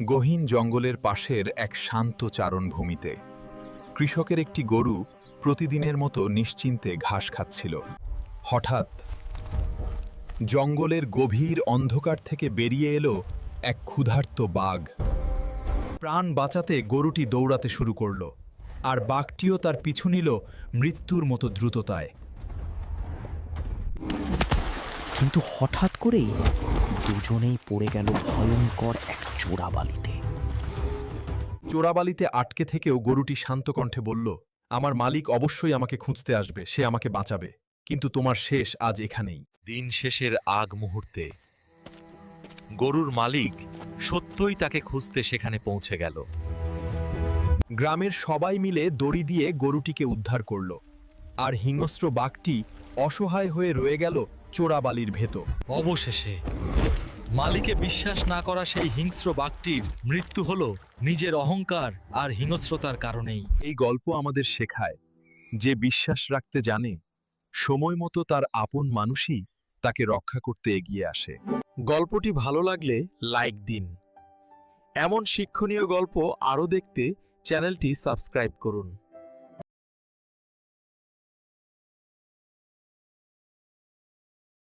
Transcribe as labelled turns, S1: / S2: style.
S1: গহীন জঙ্গলের পাশের এক শান্ত চারণভূমিতে কৃষকের একটি গরু প্রতিদিনের মতো নিশ্চিন্তে ঘাস খাচ্ছিল। হঠাৎ জঙ্গলের গভীর অন্ধকার থেকে বেরিয়ে এলো এক ক্ষুধার্ত বাঘ। প্রাণ বাঁচাতে গরুটি দৌড়াতে শুরু করল, আর বাঘটিও তার পিছু নিল মৃত্যুর মতো দ্রুততায়।
S2: কিন্তু হঠাৎ করেই দুজনেই পড়ে গেল ভয়ঙ্কর এক চোরাবালিতে।
S1: চোরাবালিতে আটকে থেকেও গরুটি শান্ত কণ্ঠে বলল, আমার মালিক অবশ্যই আমাকে খুঁজতে আসবে, সে আমাকে বাঁচাবে, কিন্তু তোমার শেষ আজ এখানেই।
S3: দিন শেষের আগ মুহূর্তে গরুর মালিক সত্যই তাকে খুঁজতে সেখানে পৌঁছে গেল।
S1: গ্রামের সবাই মিলে দড়ি দিয়ে গরুটিকে উদ্ধার করল, আর হিংস্র বাঘটি অসহায় হয়ে রয়ে গেল চোরাবালির ভেতর।
S3: অবশেষে মালিকে বিশ্বাস না করা সেই হিংস্র বাঘটির মৃত্যু হলো নিজের অহংকার আর হিংস্রতার কারণেই।
S1: এই গল্প আমাদের শেখায়, যে বিশ্বাস রাখতে জানে, সময় মতো তার আপন মানুষই তাকে রক্ষা করতে এগিয়ে আসে।
S3: গল্পটি ভালো লাগলে লাইক দিন। এমন শিক্ষণীয় গল্প আরও দেখতে চ্যানেলটি সাবস্ক্রাইব করুন।